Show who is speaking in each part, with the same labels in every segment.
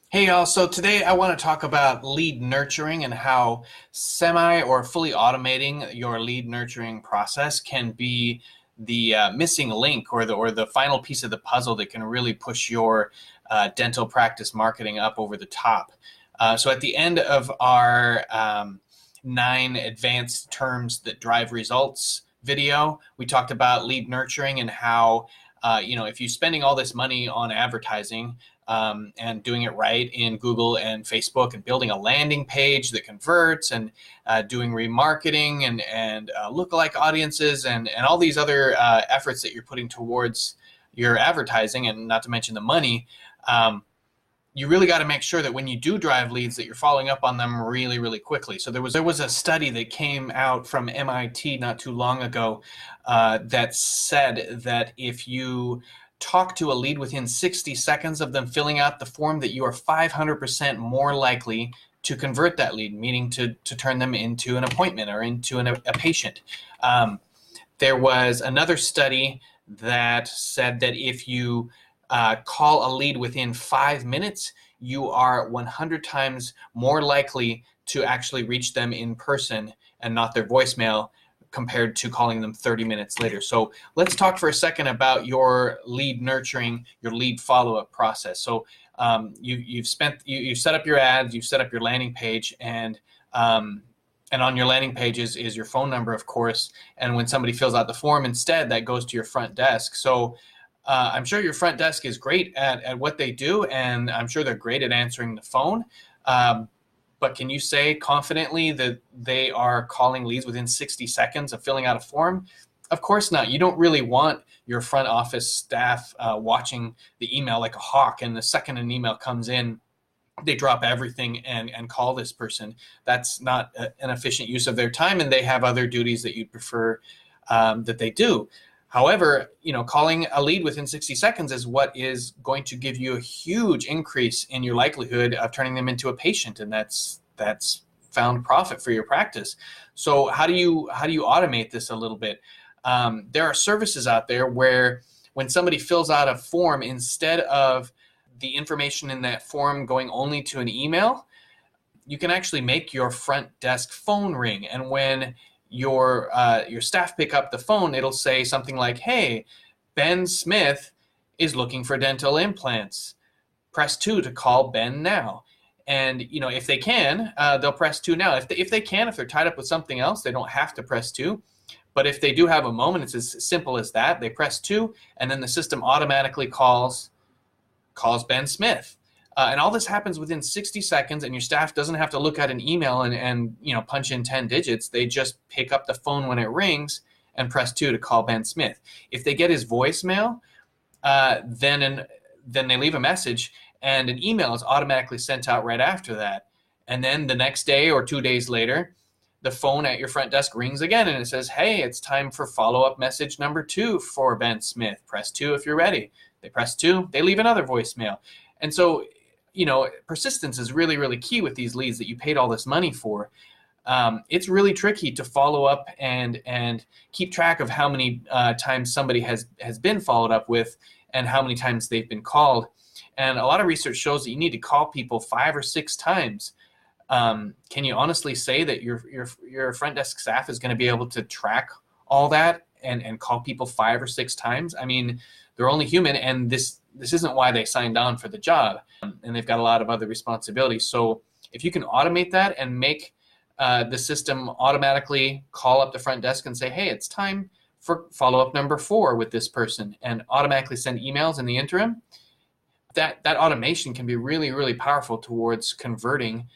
Speaker 1: Hey y'all, so today I want to talk about lead nurturing and how semi or fully automating your lead nurturing process can be the missing link or the final piece of the puzzle that can really push your dental practice marketing up over the top. So at the end of our 9 advanced terms that drive results video, we talked about lead nurturing and how if you're spending all this money on advertising, and doing it right in Google and Facebook and building a landing page that converts and doing remarketing and lookalike audiences and all these other efforts that you're putting towards your advertising, and not to mention the money. You really got to make sure that when you do drive leads that you're following up on them really, really quickly. So there was a study that came out from MIT not too long ago that said that if you talk to a lead within 60 seconds of them filling out the form, that you are 500% more likely to convert that lead, meaning to turn them into an appointment or into a patient. There was another study that said that if you call a lead within 5 minutes, you are 100 times more likely to actually reach them in person and not their voicemail compared to calling them 30 minutes later. So let's talk for a second about your lead nurturing, your lead follow-up process. So you've set up your ads, you've set up your landing page, and on your landing page is your phone number, of course. And when somebody fills out the form instead, that goes to your front desk. So I'm sure your front desk is great at what they do, and I'm sure they're great at answering the phone. But can you say confidently that they are calling leads within 60 seconds of filling out a form? Of course not. You don't really want your front office staff watching the email like a hawk, and the second an email comes in, they drop everything and call this person. That's not an efficient use of their time, and they have other duties that you'd prefer that they do. However, calling a lead within 60 seconds is what is going to give you a huge increase in your likelihood of turning them into a patient, and that's found profit for your practice. So how do you automate this a little bit? There are services out there where when somebody fills out a form, instead of the information in that form going only to an email, you can actually make your front desk phone ring, and when your staff pick up the phone, it'll say something like, "Hey, Ben Smith is looking for dental implants. Press 2 to call Ben now." And if they can, they'll press 2 now. If they're tied up with something else, they don't have to press 2. But if they do have a moment, it's as simple as that. They press 2, and then the system automatically calls Ben Smith. And all this happens within 60 seconds, and your staff doesn't have to look at an email and punch in 10 digits. They just pick up the phone when it rings and press 2 to call Ben Smith. If they get his voicemail, then they leave a message, and an email is automatically sent out right after that. And then the next day or 2 days later, the phone at your front desk rings again, and it says, "Hey, it's time for follow-up message number 2 for Ben Smith. Press 2 if you're ready." They press 2, they leave another voicemail. And so persistence is really, really key with these leads that you paid all this money for. It's really tricky to follow up and keep track of how many times somebody has been followed up with and how many times they've been called. And a lot of research shows that you need to call people 5 or 6 times. Can you honestly say that your front desk staff is going to be able to track all that and call people 5 or 6 times? I mean, they're only human, and this isn't why they signed on for the job, and they've got a lot of other responsibilities. So if you can automate that and make the system automatically call up the front desk and say, "Hey, it's time for follow-up number 4 with this person," and automatically send emails in the interim, that automation can be really, really powerful towards converting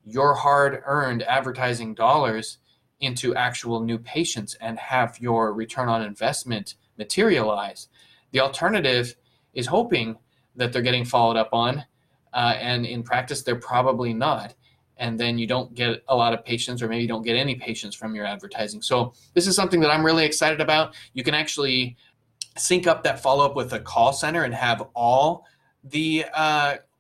Speaker 1: your hard-earned advertising dollars into actual new patients and have your return on investment materialize. The alternative is hoping that they're getting followed up on, and in practice they're probably not. And then you don't get a lot of patients, or maybe you don't get any patients from your advertising. So this is something that I'm really excited about. You can actually sync up that follow-up with a call center and have all the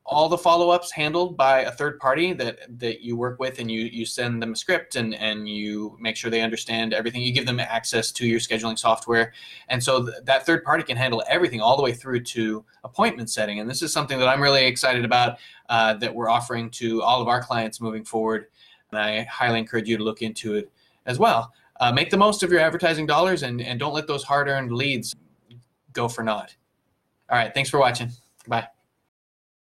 Speaker 1: all the follow-ups handled by a third party that you work with, and you send them a script and you make sure they understand everything. You give them access to your scheduling software. And so that third party can handle everything all the way through to appointment setting. And this is something that I'm really excited about, that we're offering to all of our clients moving forward. And I highly encourage you to look into it as well. Make the most of your advertising dollars, and don't let those hard-earned leads go for naught. All right, thanks for watching. Bye.